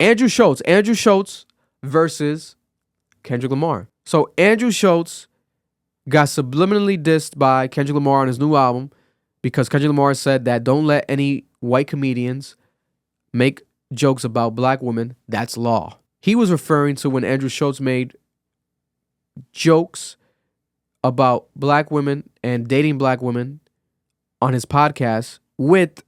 Andrew Schulz versus Kendrick Lamar. So Andrew Schulz got subliminally dissed by Kendrick Lamar on his new album because Kendrick Lamar said that don't let any white comedians make jokes about black women. That's law. He was referring to when Andrew Schulz made jokes about black women and dating black women on his podcast with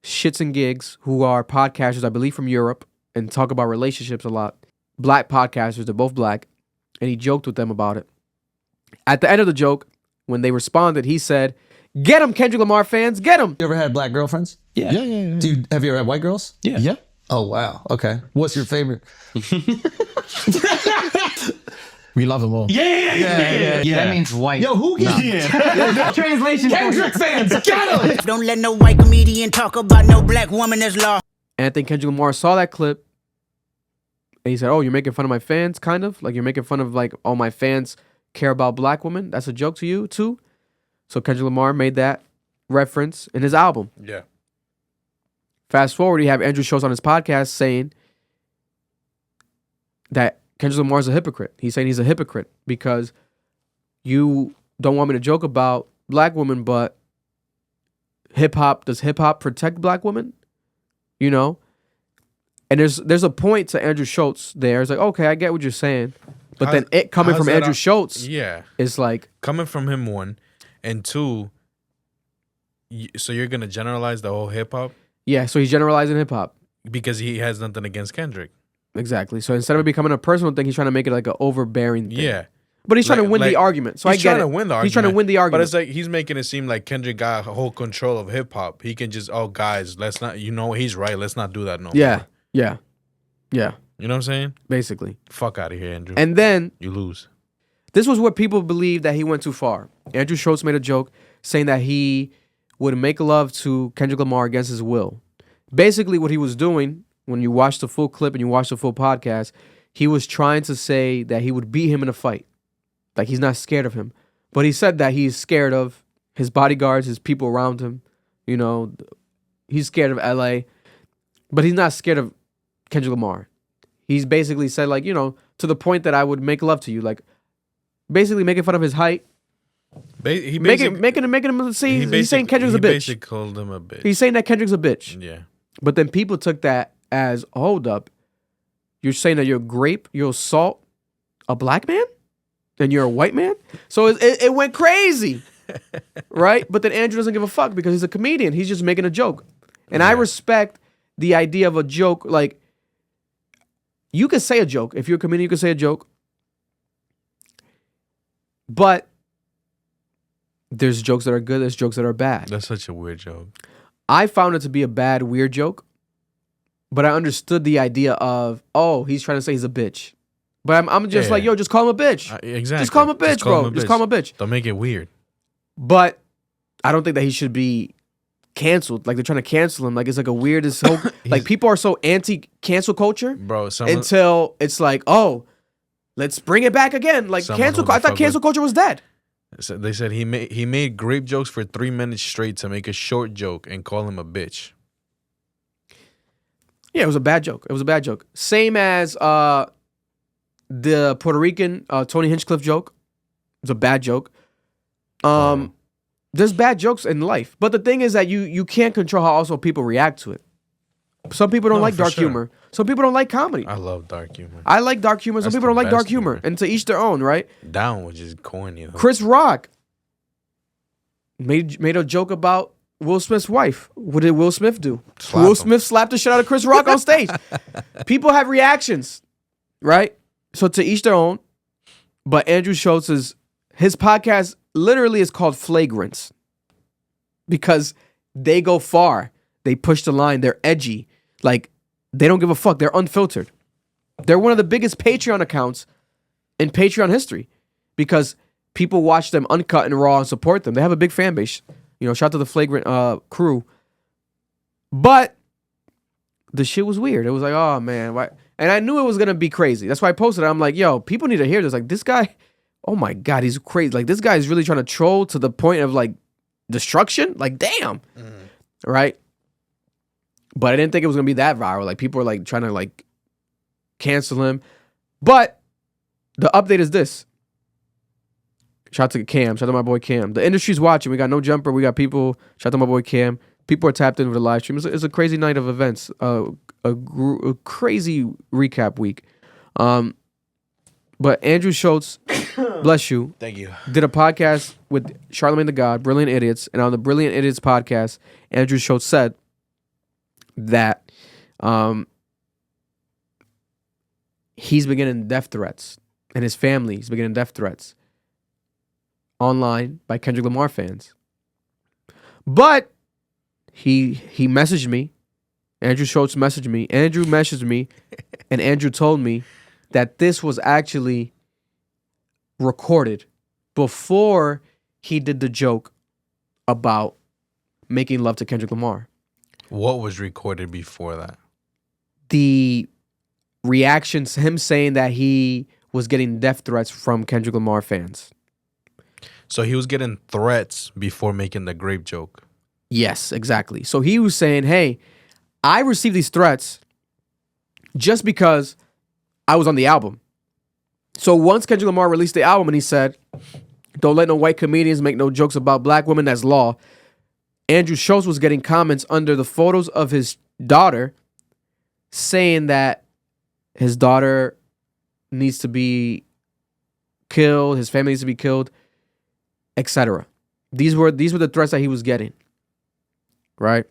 Shits and Gigs, who are podcasters, I believe, from Europe and talk about relationships a lot. Black podcasters, they're both black. And he joked with them about it. At the end of the joke, when they responded, he said, "Get him, Kendrick Lamar fans, get him." You ever had black girlfriends? Yeah. Dude, have you ever had white girls? Yeah. Yeah. Oh, wow. Okay. What's your favorite? We love them all. Yeah. That means white. Yo, who gets Translation. Kendrick fans? Got him! Don't let no white comedian talk about no black woman that's lost. And I think Kendrick Lamar saw that clip and he said, "Oh, you're making fun of my fans, kind of? Like you're making fun of like all my fans care about black women? That's a joke to you too?" So Kendrick Lamar made that reference in his album. Yeah. Fast forward, you have Andrew Schulz on his podcast saying that Kendrick Lamar is a hypocrite. He's saying he's a hypocrite because you don't want me to joke about black women, but does hip hop protect black women? You know? And there's a point to Andrew Schulz there. It's like, okay, I get what you're saying. But then it coming from Andrew Schulz is like... Coming from him, one. And two, so you're going to generalize the whole hip-hop? Yeah, so he's generalizing hip-hop. Because he has nothing against Kendrick. Exactly. So instead of it becoming a personal thing, he's trying to make it like an overbearing thing. Yeah. But he's trying to win the argument. So I get it. He's trying to win the argument. He's trying to win the argument. But it's like he's making it seem like Kendrick got whole control of hip-hop. He can just, oh, guys, let's not, he's right. Let's not do that no more. Yeah. You know what I'm saying? Basically. Fuck out of here, Andrew. And then... You lose. This was where people believed that he went too far. Andrew Schulz made a joke saying that he would make love to Kendrick Lamar against his will. Basically, what he was doing, when you watch the full clip and you watch the full podcast, he was trying to say that he would beat him in a fight. Like, he's not scared of him. But he said that he's scared of his bodyguards, his people around him. You know, he's scared of LA. But he's not scared of Kendrick Lamar. He's basically said, like, to the point that I would make love to you. Like, basically making fun of his height. Making him see, he's saying Kendrick's a bitch. He basically called him a bitch. He's saying that Kendrick's a bitch. Yeah. But then people took that as, hold up, you're saying that you'll assault a black man? And you're a white man? So it went crazy. Right? But then Andrew doesn't give a fuck because he's a comedian. He's just making a joke. And I respect the idea of a joke. Like, you can say a joke. If you're a comedian, you can say a joke. But there's jokes that are good, there's jokes that are bad. That's such a weird joke. I found it to be a bad, weird joke. But I understood the idea of, oh, he's trying to say he's a bitch. But I'm just like, yo, just call him a bitch. Exactly. Just call him a bitch, bro. Just call him a bitch. Don't make it weird. But I don't think that he should be canceled. Like, they're trying to cancel him. Like, it's like a weirdest whole... like, people are so anti-cancel culture. Bro, until it's like, oh, let's bring it back again. Like, I thought cancel culture was dead. So they said he made grape jokes for 3 minutes straight to make a short joke and call him a bitch. Yeah, it was a bad joke. It was a bad joke. Same as the Puerto Rican Tony Hinchcliffe joke. It was a bad joke. There's bad jokes in life. But the thing is that you can't control how also people react to it. Some people don't like dark humor. Some people don't like comedy. I love dark humor. I like dark humor. Some people don't like dark humor. And to each their own, right? Down, which is corny. Though. Chris Rock made a joke about Will Smith's wife. What did Will Smith do? Will Smith slapped the shit out of Chris Rock on stage. People have reactions, right? So to each their own. But Andrew Schultz's his podcast literally is called Flagrants because they go far. They push the line. They're edgy. Like, they don't give a fuck. They're unfiltered. They're one of the biggest Patreon accounts in Patreon history because people watch them uncut and raw and support them. They have a big fan base. Shout out to the Flagrant crew. But the shit was weird. It was like, oh, man. Why? And I knew it was going to be crazy. That's why I posted it. I'm like, yo, people need to hear this. Like, this guy, oh, my God, he's crazy. Like, this guy is really trying to troll to the point of, like, destruction. Like, damn. Right? But I didn't think it was going to be that viral. Like, people were, like, trying to, like, cancel him. But the update is this. Shout out to Cam. Shout out to my boy Cam. The industry's watching. We got No Jumper. We got people. Shout out to my boy Cam. People are tapped in with the live stream. It's a crazy night of events. A crazy recap week. But Andrew Schulz, bless you. Thank you. Did a podcast with Charlamagne the God, Brilliant Idiots. And on the Brilliant Idiots podcast, Andrew Schulz said that he's been getting death threats, and his family's been getting death threats online by Kendrick Lamar fans. But he messaged me. Andrew Schulz messaged me. Andrew messaged me, and Andrew told me that this was actually recorded before he did the joke about making love to Kendrick Lamar. What was recorded before that? The reactions, him saying that he was getting death threats from Kendrick Lamar fans. So he was getting threats before making the grape joke. Yes, exactly. So he was saying, hey, I received these threats just because I was on the album. So once Kendrick Lamar released the album and he said, don't let no white comedians make no jokes about black women, that's law. Andrew Schulz was getting comments under the photos of his daughter saying that his daughter needs to be killed, his family needs to be killed, etc. These were the threats that he was getting. Right?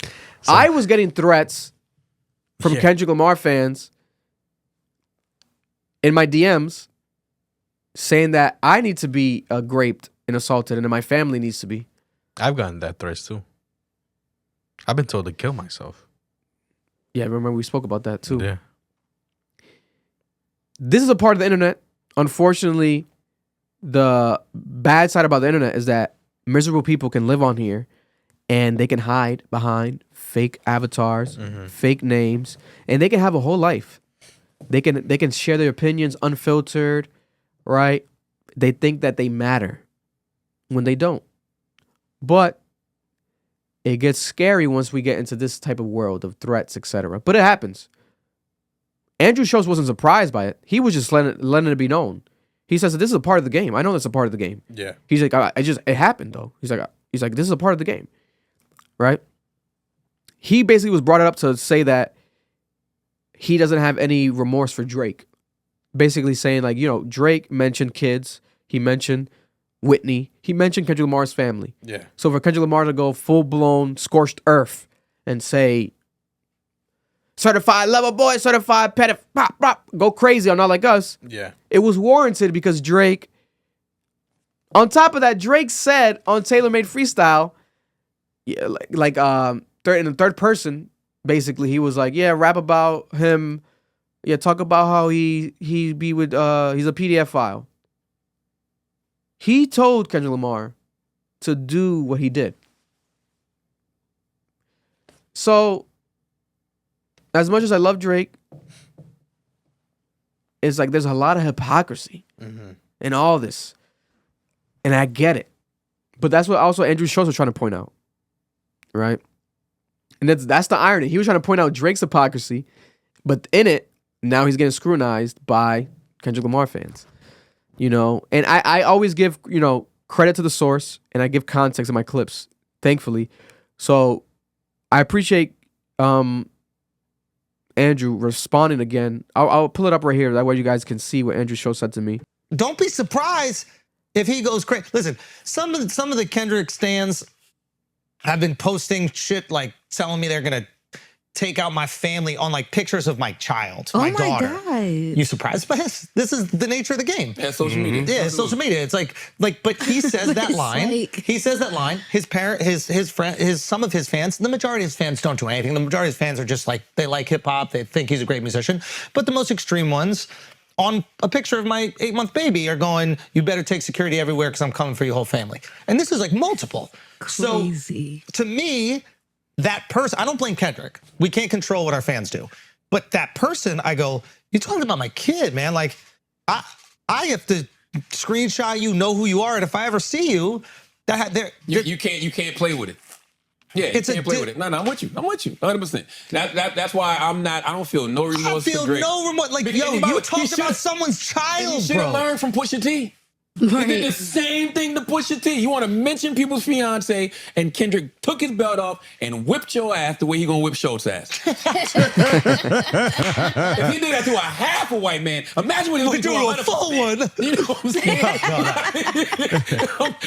So, I was getting threats from Kendrick Lamar fans in my DMs saying that I need to be raped and assaulted and that my family needs to be. I've gotten that threats too. I've been told to kill myself. Yeah, remember we spoke about that too. Yeah. This is a part of the internet. Unfortunately, the bad side about the internet is that miserable people can live on here and they can hide behind fake avatars, fake names, and they can have a whole life. They can share their opinions unfiltered, right? They think that they matter when they don't. But it gets scary once we get into this type of world of threats, etc. But it happens. Andrew Schulz wasn't surprised by it. He was just letting it be known. He says that this is a part of the game. I know that's a part of the game. Yeah. He's like, it happened though. He's like, this is a part of the game, right? He basically was brought up to say that he doesn't have any remorse for Drake. Basically saying like, Drake mentioned kids. He mentioned Whitney. He mentioned Kendrick Lamar's family. Yeah. So for Kendrick Lamar to go full-blown scorched earth and say, certified lover boy, certified pedophile, pop, pop, go crazy on Not Like Us. Yeah. It was warranted because Drake, on top of that, Drake said on Taylor Made Freestyle, yeah, in the third person, basically, he was like, yeah, rap about him, yeah, talk about how he be with, he's a PDF file. He told Kendrick Lamar to do what he did. So, as much as I love Drake, it's like there's a lot of hypocrisy in all this. And I get it. But that's what also Andrew Schulz was trying to point out. Right? And that's the irony. He was trying to point out Drake's hypocrisy, but in it, now he's getting scrutinized by Kendrick Lamar fans. And I always give, credit to the source and I give context in my clips, thankfully. So I appreciate Andrew responding again. I'll pull it up right here. That way you guys can see what Andrew Schulz said to me. Don't be surprised if he goes crazy. Listen, some of the Kendrick stans have been posting shit like telling me they're gonna take out my family on like pictures of my child, my daughter. God. You surprised by this? This is the nature of the game. Yeah, social media. Yeah, it's social media. It's like, but he says that line. He says that line. His parent, his friend, some of his fans, the majority of his fans don't do anything. The majority of his fans are just like, they like hip hop. They think he's a great musician. But the most extreme ones, on a picture of my 8-month baby, are going, you better take security everywhere because I'm coming for your whole family. And this is like multiple. Crazy. So to me, that person, I don't blame Kendrick. We can't control what our fans do. But that person, I go, you're talking about my kid, man. Like, I have to screenshot you, know who you are, and if I ever see you, you can't play with it. Yeah, It's you can't play with it. No, I'm with you. 100%. That's why I don't feel no remorse. I feel for Drake. no remorse. Like, Because yo, anybody- you he talked should've- about someone's child, He should have bro. learned from Pusha T. He did the same thing to Pusha T. You want to mention people's fiance, and Kendrick took his belt off and whipped your ass the way he gonna whip Schultz's ass. If he did that to a half a white man, imagine what he could do do to a full one. You know what I'm saying?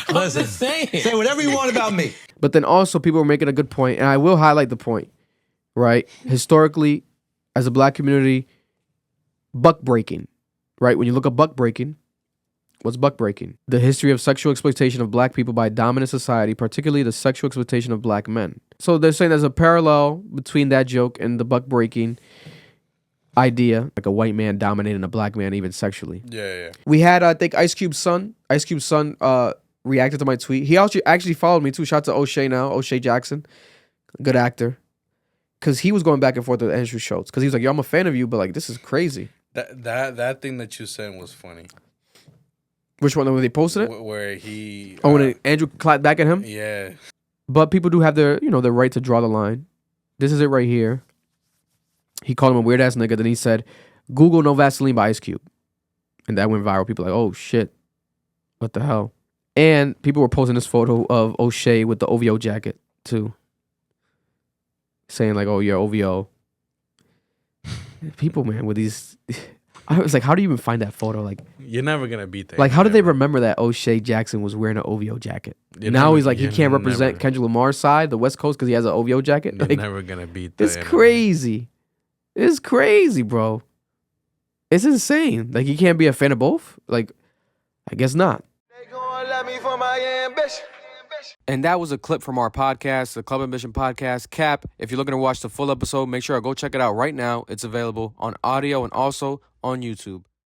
I'm just saying. Say whatever you want about me. But then also people were making a good point, and I will highlight the point, right? Historically, as a black community, buck breaking, right? When you look at buck breaking, what's buck breaking? The history of sexual exploitation of black people by dominant society, particularly the sexual exploitation of black men. So they're saying there's a parallel between that joke and the buck breaking idea, like a white man dominating a black man even sexually. Yeah. We had, I think, Ice Cube's son reacted to my tweet. He actually followed me too. Shout out to O'Shea now, O'Shea Jackson, good actor, because he was going back and forth with Andrew Schulz because he was like, "Yo, I'm a fan of you, but like this is crazy." That thing that you sent was funny. Which one? When they posted it? Where he? When Andrew clapped back at him. Yeah. But people do have their right to draw the line. This is it right here. He called him a weird ass nigga. Then he said, "Google No Vaseline by Ice Cube," and that went viral. People were like, "Oh shit, what the hell?" And people were posting this photo of O'Shea with the OVO jacket too, saying like, "Oh, you're OVO." People, man, with these, I was like, how do you even find that photo? Like, you're never gonna beat that. like, how did they remember that O'Shea Jackson was wearing an OVO jacket? Now he's like, he can't represent Kendrick Lamar's side, the West Coast, because he has an OVO jacket. You're Like, never gonna beat that. it's crazy. It's crazy, bro. It's insane. Like, you can't be a fan of both? Like, I guess not. And that was a clip from our podcast, the Club Ambition Podcast. Cap, if you're looking to watch the full episode, make sure to go check it out right now. It's available on audio and also on YouTube.